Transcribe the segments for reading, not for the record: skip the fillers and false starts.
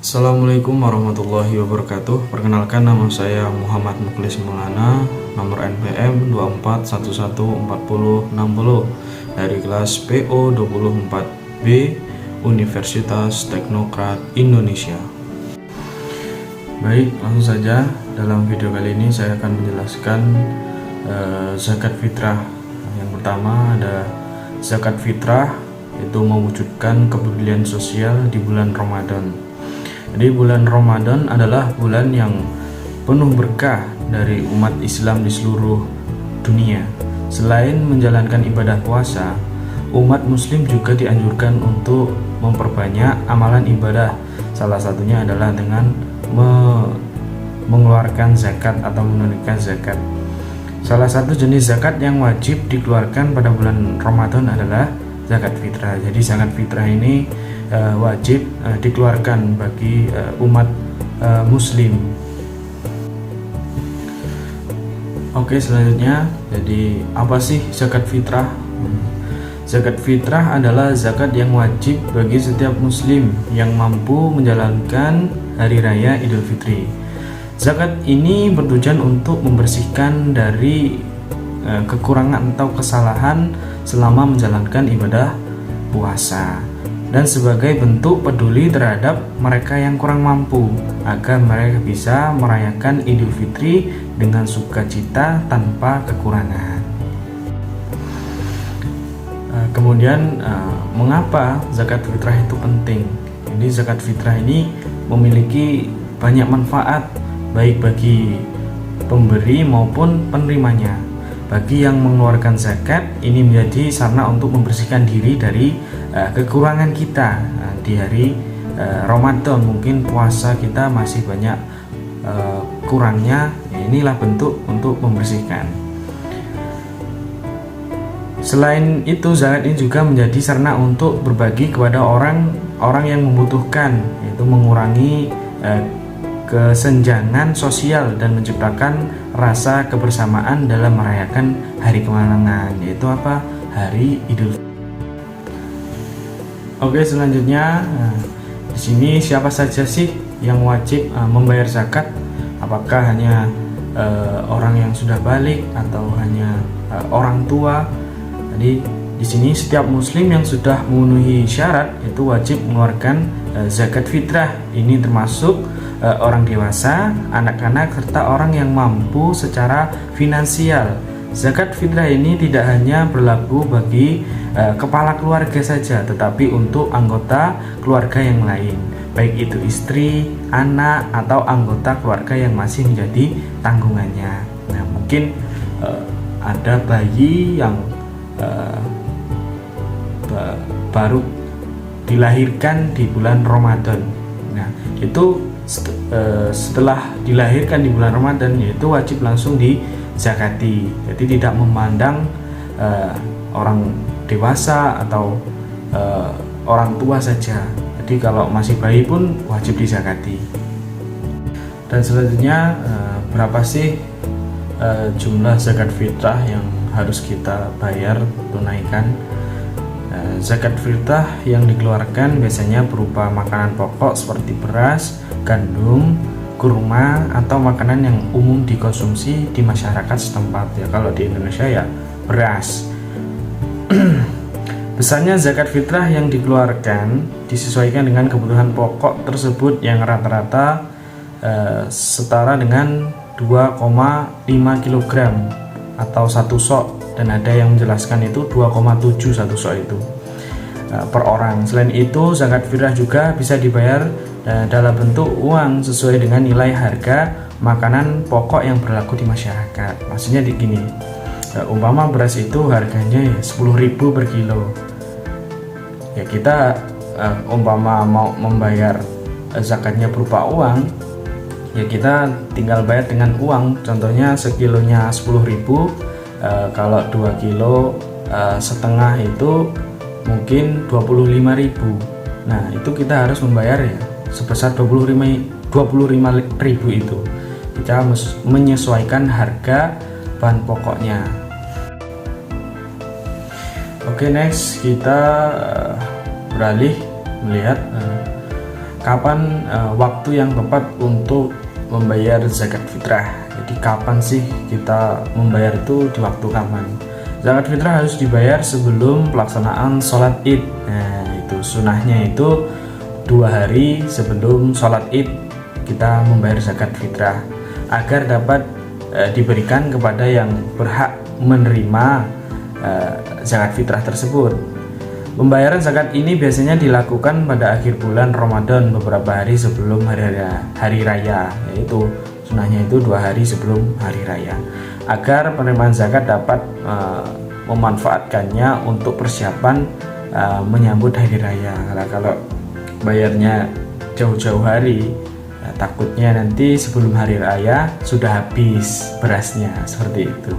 Assalamualaikum warahmatullahi wabarakatuh. Perkenalkan, nama saya Muhammad Muklis Maulana, nomor NPM 24114060 dari kelas PO 24B Universitas Teknokrat Indonesia. Baik, langsung saja. Dalam video kali ini saya akan menjelaskan zakat fitrah. Yang pertama ada zakat fitrah, itu mewujudkan kepedulian sosial di bulan Ramadan. Jadi bulan Ramadan adalah bulan yang penuh berkah dari umat Islam di seluruh dunia. Selain menjalankan ibadah puasa, umat muslim juga dianjurkan untuk memperbanyak amalan ibadah. Salah satunya adalah dengan mengeluarkan zakat atau menunaikan zakat. Salah satu jenis zakat yang wajib dikeluarkan pada bulan Ramadan adalah zakat fitrah. Jadi zakat fitrah ini wajib dikeluarkan bagi umat muslim. Oke, selanjutnya, jadi apa sih zakat fitrah? Zakat fitrah adalah zakat yang wajib bagi setiap muslim yang mampu menjalankan hari raya Idul Fitri. Zakat ini bertujuan untuk membersihkan dari kekurangan atau kesalahan selama menjalankan ibadah puasa, dan sebagai bentuk peduli terhadap mereka yang kurang mampu, agar mereka bisa merayakan Idul Fitri dengan sukacita tanpa kekurangan. Kemudian mengapa zakat fitrah itu penting? Jadi zakat fitrah ini memiliki banyak manfaat baik bagi pemberi maupun penerimanya. Bagi yang mengeluarkan zakat, ini menjadi sarana untuk membersihkan diri dari kekurangan kita di hari Ramadan. Mungkin puasa kita masih banyak kurangnya, inilah bentuk untuk membersihkan. Selain itu, zakat ini juga menjadi sarana untuk berbagi kepada orang yang membutuhkan, yaitu mengurangi kesenjangan sosial dan menciptakan rasa kebersamaan dalam merayakan hari kemenangan, yaitu apa? Hari Idul Fitri. Oke, selanjutnya, di sini siapa saja sih yang wajib membayar zakat? Apakah hanya orang yang sudah balik atau hanya orang tua? Jadi di sini setiap muslim yang sudah memenuhi syarat itu wajib mengeluarkan zakat fitrah. Ini termasuk orang dewasa, anak-anak, serta orang yang mampu secara finansial. Zakat fitrah ini tidak hanya berlaku bagi kepala keluarga saja, tetapi untuk anggota keluarga yang lain, baik itu istri, anak, atau anggota keluarga yang masih menjadi tanggungannya. Nah, mungkin ada bayi yang baru dilahirkan di bulan Ramadan. Nah, itu setelah dilahirkan di bulan Ramadan, yaitu wajib langsung dizakati. Jadi tidak memandang orang dewasa atau orang tua saja. Jadi kalau masih bayi pun wajib dizakati. Dan selanjutnya, berapa sih jumlah zakat fitrah yang harus kita bayar, tunaikan? Zakat fitrah yang dikeluarkan biasanya berupa makanan pokok seperti beras, gandum, kurma, atau makanan yang umum dikonsumsi di masyarakat setempat. Ya, kalau di Indonesia ya beras. Besarnya zakat fitrah yang dikeluarkan disesuaikan dengan kebutuhan pokok tersebut yang rata-rata setara dengan 2,5 kg atau 1 sok, dan ada yang menjelaskan itu 2,7 1 sok itu per orang. Selain itu, zakat fitrah juga bisa dibayar dalam bentuk uang sesuai dengan nilai harga makanan pokok yang berlaku di masyarakat. Maksudnya di gini, umpama beras itu harganya 10.000 per kilo. Ya, kita umpama mau membayar zakatnya berupa uang, ya kita tinggal bayar dengan uang. Contohnya sekilonya 10.000, kalau 2 kilo setengah itu mungkin 25.000. Nah, itu kita harus membayar ya sebesar 25.000 itu. Kita menyesuaikan harga bahan pokoknya. Oke, next kita beralih melihat kapan waktu yang tepat untuk membayar zakat fitrah. Jadi kapan sih kita membayar itu, di waktu kapan? Zakat fitrah harus dibayar sebelum pelaksanaan sholat id. Nah itu sunahnya itu 2 hari sebelum sholat id kita membayar zakat fitrah, agar dapat diberikan kepada yang berhak menerima zakat fitrah tersebut. Pembayaran zakat ini biasanya dilakukan pada akhir bulan Ramadan beberapa hari sebelum hari raya, yaitu sunahnya itu 2 hari sebelum hari raya, agar penerimaan zakat dapat memanfaatkannya untuk persiapan menyambut hari raya. Karena kalau bayarnya jauh-jauh hari, takutnya nanti sebelum hari raya sudah habis berasnya, seperti itu.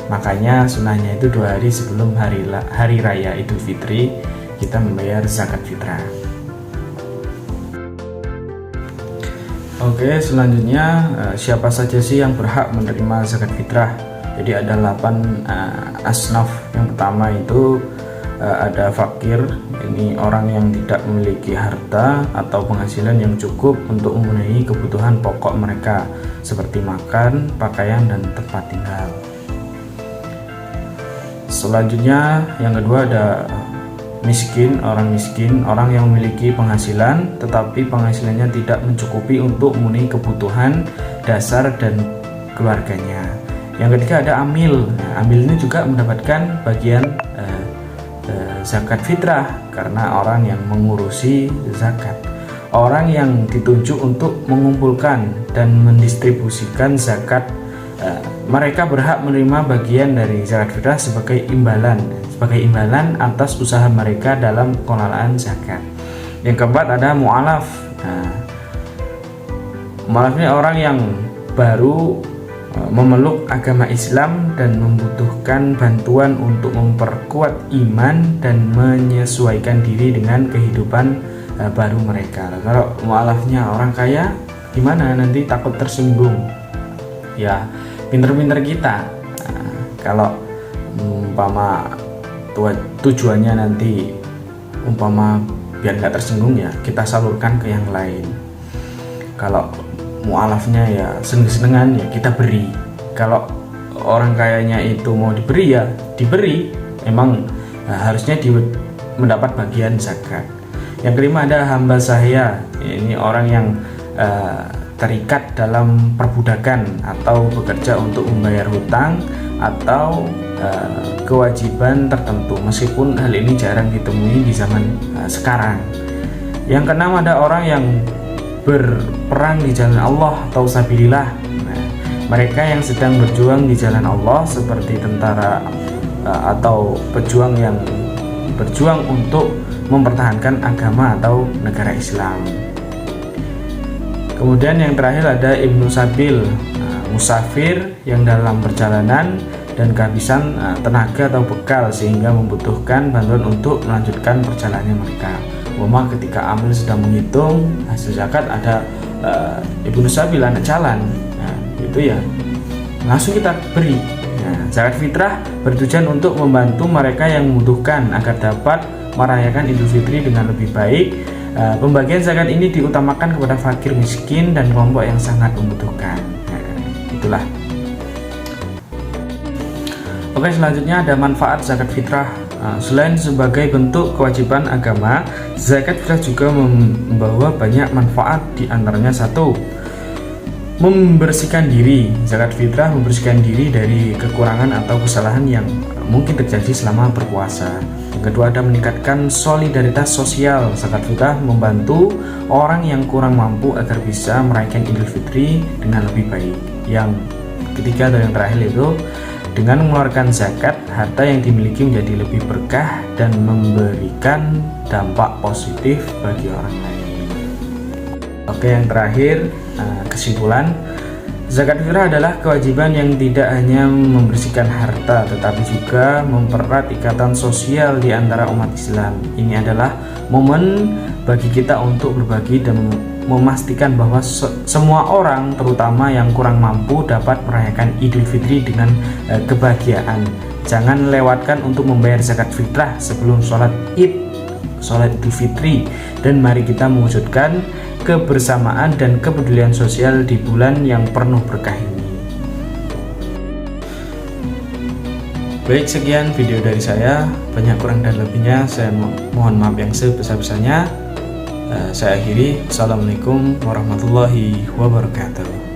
Makanya sunahnya itu 2 hari sebelum hari raya Idul Fitri kita membayar zakat fitrah. Oke, selanjutnya siapa saja sih yang berhak menerima zakat fitrah? Jadi ada 8 asnaf. Yang pertama itu ada fakir, ini orang yang tidak memiliki harta atau penghasilan yang cukup untuk memenuhi kebutuhan pokok mereka seperti makan, pakaian, dan tempat tinggal. Selanjutnya yang kedua ada miskin, orang yang memiliki penghasilan tetapi penghasilannya tidak mencukupi untuk memenuhi kebutuhan dasar dan keluarganya. Yang ketiga ada amil. Nah, amil ini juga mendapatkan bagian zakat fitrah karena orang yang mengurusi zakat. Orang yang ditunjuk untuk mengumpulkan dan mendistribusikan zakat, mereka berhak menerima bagian dari zakat fitrah sebagai imbalan atas usaha mereka dalam pengelolaan zakat. Yang keempat ada mu'alaf. Nah, mu'alaf ini orang yang baru memeluk agama Islam dan membutuhkan bantuan untuk memperkuat iman dan menyesuaikan diri dengan kehidupan baru mereka. Kalau mu'alafnya orang kaya, gimana? Nanti takut tersinggung. Ya, pinter-pinter kita. Nah, kalau umpama tujuannya nanti umpama biar nggak tersinggung, ya kita salurkan ke yang lain. Kalau mu'alafnya ya seneng-senengan, ya kita beri. Kalau orang kayanya itu mau diberi, ya diberi. Emang harusnya mendapat bagian zakat. Yang kelima ada hamba sahaya. Ini orang yang terikat dalam perbudakan atau bekerja untuk membayar hutang atau kewajiban tertentu, meskipun hal ini jarang ditemui di zaman sekarang. Yang keenam ada orang yang berperang di jalan Allah atau sabilillah. Nah, mereka yang sedang berjuang di jalan Allah seperti tentara atau pejuang yang berjuang untuk mempertahankan agama atau negara Islam. Kemudian yang terakhir ada Ibnu Sabil, musafir yang dalam perjalanan dan kehabisan tenaga atau bekal sehingga membutuhkan bantuan untuk melanjutkan perjalanannya mereka. Umpama ketika amil sedang menghitung hasil zakat, ada Ibnu Sabil, anak jalan, nah, itu ya langsung kita beri. Nah, zakat fitrah bertujuan untuk membantu mereka yang membutuhkan agar dapat merayakan Idul Fitri dengan lebih baik. Pembagian zakat ini diutamakan kepada fakir, miskin, dan kelompok yang sangat membutuhkan. Nah, itulah. Oke, selanjutnya ada manfaat zakat fitrah. Selain sebagai bentuk kewajiban agama, zakat fitrah juga membawa banyak manfaat. Di antaranya satu, membersihkan diri. Zakat fitrah membersihkan diri dari kekurangan atau kesalahan yang mungkin terjadi selama berpuasa. Yang kedua ada meningkatkan solidaritas sosial. Zakat fitrah membantu orang yang kurang mampu agar bisa merayakan Idul Fitri dengan lebih baik. Yang ketiga dan yang terakhir itu, dengan mengeluarkan zakat, harta yang dimiliki menjadi lebih berkah dan memberikan dampak positif bagi orang lain. Oke, yang terakhir, kesimpulan, zakat fitrah adalah kewajiban yang tidak hanya membersihkan harta tetapi juga mempererat ikatan sosial di antara umat Islam. Ini adalah momen bagi kita untuk berbagi dan memastikan bahwa semua orang, terutama yang kurang mampu, dapat merayakan Idul Fitri dengan kebahagiaan. Jangan lewatkan untuk membayar zakat fitrah sebelum sholat Id. sholat Idul Fitri, dan mari kita mewujudkan kebersamaan dan kepedulian sosial di bulan yang penuh berkah ini. Baik, sekian video dari saya. Banyak kurang dan lebihnya saya mohon maaf yang sebesar-besarnya. Saya akhiri. Assalamualaikum warahmatullahi wabarakatuh.